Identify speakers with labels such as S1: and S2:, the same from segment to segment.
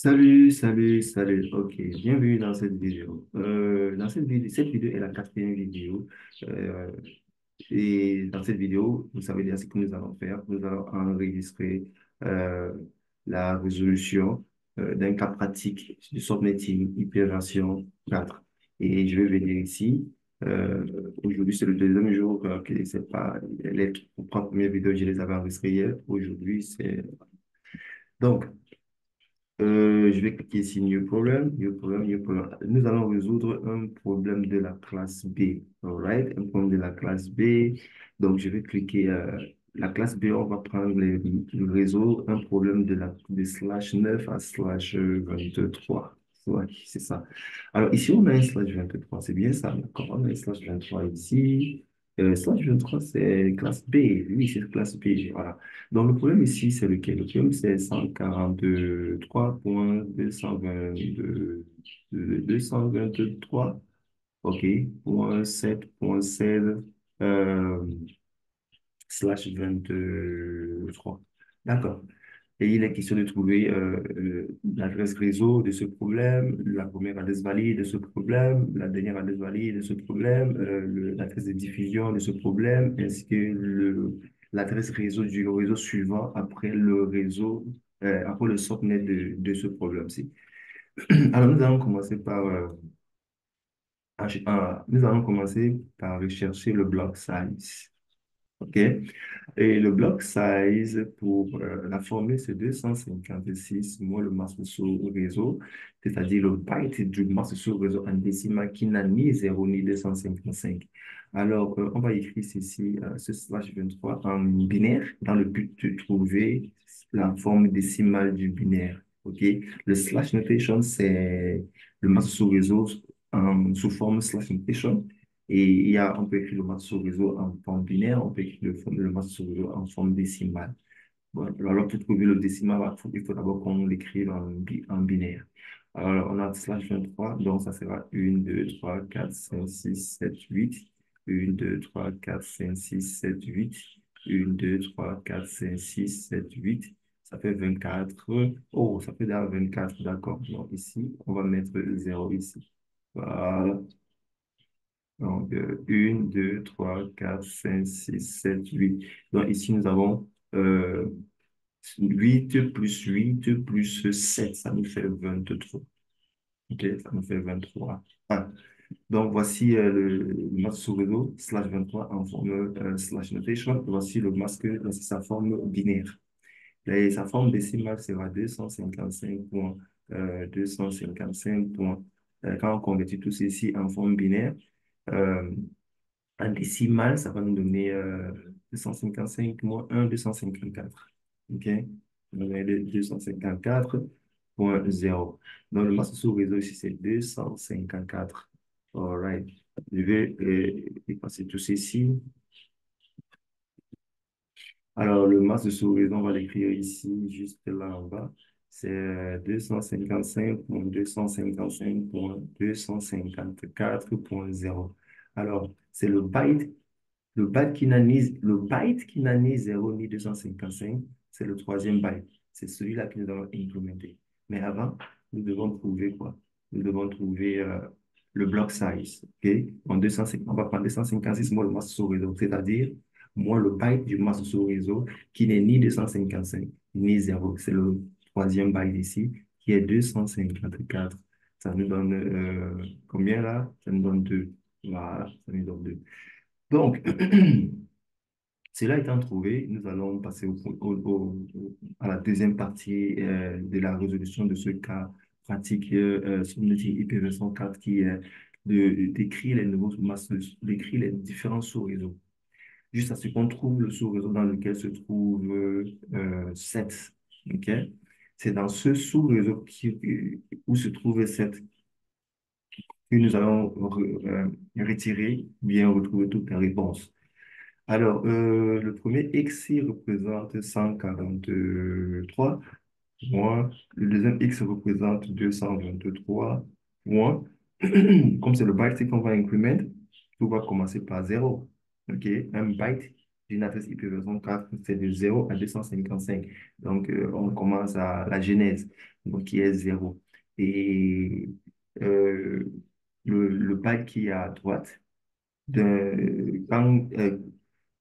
S1: Salut, salut, salut. Ok, bienvenue dans cette vidéo. Dans cette vidéo est la quatrième vidéo. Euh, et dans cette vidéo, vous savez déjà ce que nous allons faire. Nous allons enregistrer euh, la résolution d'un cas pratique du subnetting IP version 4. Et je vais venir ici. Euh, Aujourd'hui, c'est le deuxième jour que c'est pas les trois premières vidéos, je les avais enregistrées hier. Aujourd'hui, c'est donc. Je vais cliquer ici New Problem, New Problem, New Problem. Nous allons résoudre un problème de la classe B. Alright, un problème de la classe B. Donc, je vais cliquer la classe B. On va prendre le réseau, un problème de slash 9 à slash 23. Ouais, c'est ça. Alors, ici, on a un slash 23. C'est bien ça. D'accord. On a un slash 23 ici. Slash 23, c'est classe B. Oui, c'est classe B. Voilà. Donc, le problème ici, c'est lequel? Le problème, c'est 143.222, OK, point 7.16, euh, slash 23. D'accord. Et il est question de trouver l'adresse réseau de ce problème, la première adresse valide de ce problème, la dernière adresse valide de ce problème, l'adresse de diffusion de ce problème, ainsi que l'adresse réseau du réseau suivant après le réseau, après le subnet de ce problème-ci. Alors, nous allons commencer par rechercher le block size. OK? Et le block size pour la formule, c'est 256 moins le masse sur réseau, c'est-à-dire le byte du masse sur réseau en décimal qui n'a ni 0 ni 255. Alors, on va écrire ceci, ce slash 23 en binaire dans le but de trouver la forme décimale du binaire. OK? Le slash notation, c'est le masse sur réseau sous forme slash notation. Et on peut écrire le masse sur réseau en forme binaire, on peut écrire le masse sur réseau en forme décimale. Bon, alors, pour trouver le décimal, il faut d'abord qu'on l'écrive en binaire. Alors, on a slash 23, donc ça sera 1, 2, 3, 4, 5, 6, 7, 8. 1, 2, 3, 4, 5, 6, 7, 8. 1, 2, 3, 4, 5, 6, 7, 8. Ça fait 24. Oh, ça fait déjà 24, d'accord. Donc ici, on va mettre 0 ici. Voilà. Donc, 1, 2, 3, 4, 5, 6, 7, 8. Donc, ici, nous avons 8 plus 8 plus 7, ça nous fait 23. OK, ça nous fait 23. Ah. Donc, voici le masque sous réseau, slash 23 en forme slash notation. Voici le masque dans sa forme binaire. Et sa forme décimale sera 255 points, 255 points. Quand on convertit tout ceci en forme binaire, euh, en décimale, ça va nous donner 255 moins 1, 254. OK? On va donner 254.0. Donc, le masse sous réseau ici, c'est 254. All right. Je vais effacer tout ceci. Alors, le masse sous réseau, on va l'écrire ici, juste là en bas. C'est 255.255.254.0. Alors, c'est le byte qui n'a ni 0 ni 255, c'est le troisième byte. C'est celui-là que nous allons implémenter. Mais avant, nous devons trouver quoi? Nous devons trouver le block size. OK? En 250, on va prendre 256 moins le masse sur réseau, c'est-à-dire moins le byte du masse sur réseau qui n'est ni 255 ni 0. C'est le troisième byte ici qui est 254. Ça nous donne combien là? Ça nous donne 2. Voilà, ça nous donne 2. Donc, cela étant trouvé, nous allons passer à la deuxième partie de la résolution de ce cas pratique sur notre IPv4 qui est d'écrire les nouveaux d'écrire les différents sous-réseaux. Juste à ce qu'on trouve le sous-réseau dans lequel se trouve 7. OK? C'est dans ce sous-réseau où se trouve 7 que nous allons retirer, bien retrouver toutes les réponses. Alors, le premier X il représente 143 points. Le deuxième X représente 223 points. Comme c'est le byte qu'on va increment, tout va commencer par 0. OK? Un byte d'une adresse IPv4, c'est de 0 à 255. Donc, on commence à la genèse, donc qui est 0. Et euh, le byte qui est à droite, quand,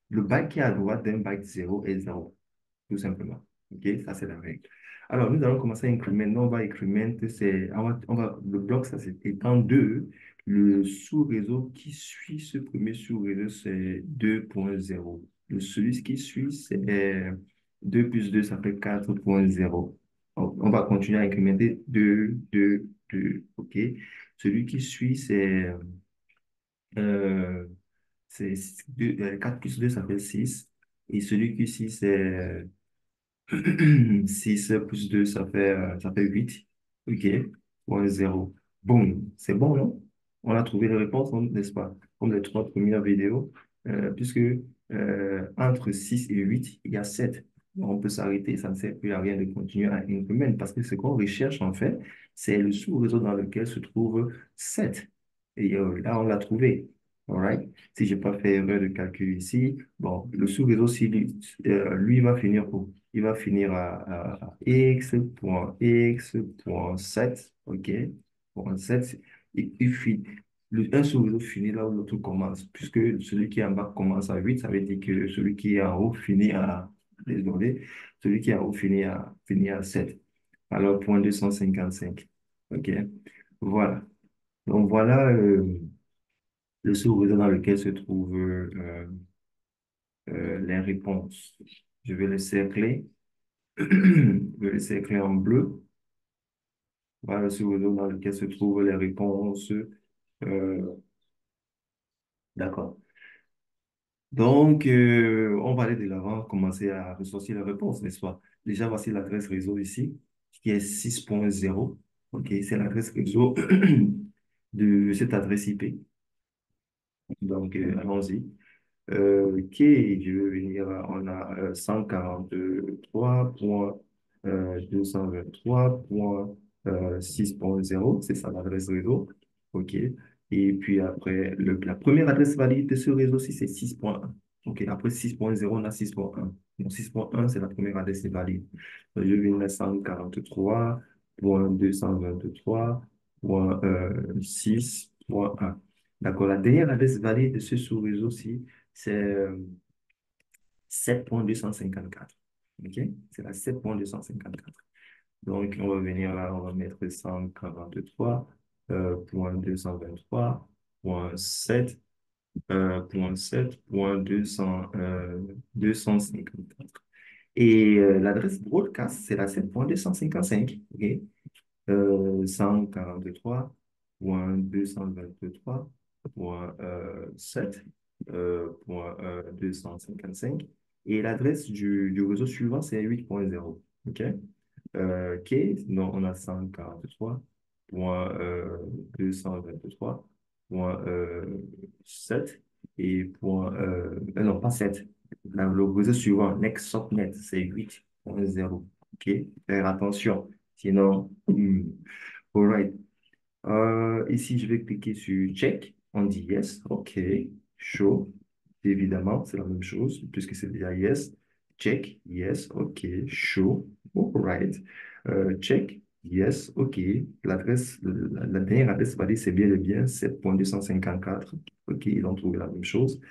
S1: le byte qui est à droite d'un byte 0 est 0 tout simplement. OK, ça c'est la règle. Alors, nous allons commencer à incrémenter. Maintenant, on va incrémenter, le bloc, ça c'est étant 2. Le sous-réseau qui suit ce premier sous-réseau, c'est 2.0. Celui qui suit, c'est 2 plus 2 ça fait 4.0. On va continuer à incrémenter 2, 2, 2. OK. Celui qui suit, euh, c'est 4 plus 2 ça fait 6. Et celui qui suit, c'est 6 plus 2 ça fait 8. OK. Point 0. Boum. C'est bon, non? On a trouvé les réponses, n'est-ce pas? Comme les trois premières vidéos, puisque entre 6 et 8 il y a 7. On peut s'arrêter, ça ne sert plus à rien de continuer à incrémenter parce que ce qu'on recherche, en fait, c'est le sous-réseau dans lequel se trouve 7. Et là, on l'a trouvé. All right? Si je n'ai pas fait erreur de calcul ici, bon, le sous-réseau, lui, il va finir où? Il va finir à x.x.7, OK? Point 7, un sous-réseau finit là où l'autre commence, puisque celui qui est en bas commence à 8, ça veut dire que celui qui est en haut finit désolé, celui qui est en haut finit à 7. Alors, point 255, OK? Voilà. Donc, voilà le sous-réseau dans lequel se trouvent les réponses. Je vais le cercler. Je vais le cercler en bleu. Voilà le sous-réseau dans lequel se trouvent les réponses. D'accord. Donc, on va aller de l'avant, commencer à ressortir les réponses, n'est-ce pas? Déjà, voici l'adresse réseau ici, qui est 6.0. OK, c'est l'adresse réseau de cette adresse IP. Donc, allons-y. Ok, je vais venir, on a 143.223.6.0, c'est ça l'adresse réseau. Ok, et puis après, la première adresse valide de ce réseau-ci, c'est 6.1. Ok, après 6.0, on a 6.1. Donc 6.1, c'est la première adresse valide. Donc, je vais venir à 143.223.6.1. D'accord, la dernière adresse valide de ce sous-réseau-ci, c'est 7.254. OK? C'est la 7.254. Donc, on va venir là, on va mettre 143.223.7, .7.254. Et l'adresse broadcast, c'est la 7.255. OK? 143.223.7, 255. Et l'adresse du réseau suivant, c'est 8.0. OK? OK, donc on a 143.223.7 et non, pas 7. Le réseau suivant, Next Subnet, c'est 8.0. OK? Faire attention. Sinon, all right. Ici, je vais cliquer sur check. On dit yes. OK. Show. Évidemment, c'est la même chose puisque c'est déjà yes. Check. Yes. OK. Show. All right. Check. Yes. OK. La dernière adresse valide, c'est bien le bien 7.254. OK. Ils ont trouvé la même chose.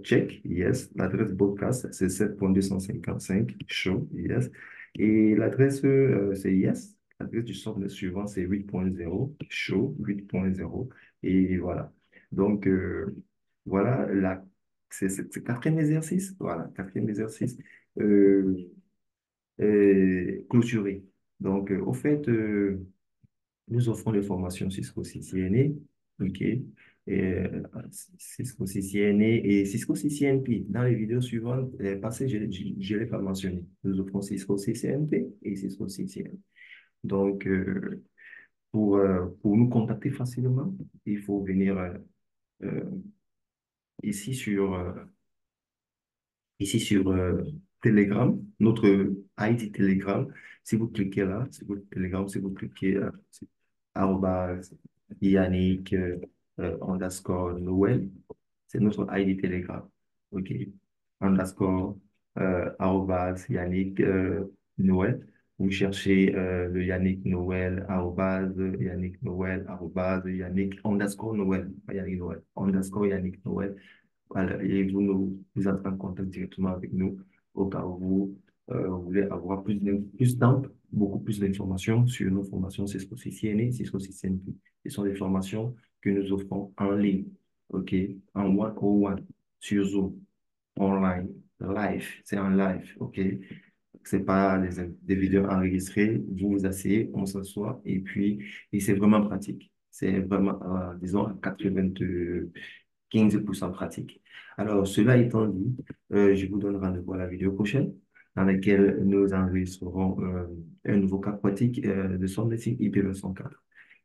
S1: Check. Yes. L'adresse broadcast, c'est 7.255. Show. Yes. Et l'adresse, c'est yes. L'adresse du socle suivant, c'est 8.0, show 8.0. Et voilà. Donc, voilà, c'est le quatrième exercice. Voilà, quatrième exercice euh, clôturé. Donc, au fait, nous offrons des formations Cisco CCNA, OK, et, Cisco CCNA et Cisco CCNP. Dans les vidéos suivantes, les passées, je ne l'ai pas mentionné. Nous offrons Cisco CCNP et Cisco CCNP. Donc, pour nous contacter facilement, il faut venir euh, ici sur, euh, ici sur Telegram, notre ID Telegram. Si vous cliquez là, si vous, Telegram, si vous cliquez c'est arobase Yannick underscore Noël, c'est notre ID Telegram. OK. underscore, arrobase, Yannick Noël. Vous cherchez le Yannick Noël, arrobase, Yannick Noël, arrobase, Yannick underscore Noël, pas Yannick Noël, underscore Yannick Noël. Voilà, et vous entrez en contact directement avec nous au cas où vous voulez avoir plus d'ample, beaucoup plus d'informations sur nos formations Cisco CCNA, Cisco CCNP. Ce sont des formations que nous offrons en ligne, OK, en one-on-one, sur Zoom, online, live, c'est en live, OK? C'est pas des vidéos enregistrées, vous vous asseyez, on s'assoit et c'est vraiment pratique. C'est vraiment, disons, à 95% pratique. Alors, cela étant dit, je vous donne rendez-vous à la vidéo prochaine dans laquelle nous enregistrerons un nouveau cas pratique de son métier IP204.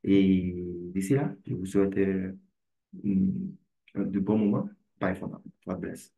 S1: Et d'ici là, je vous souhaite de bons moments. Bye for now. God bless.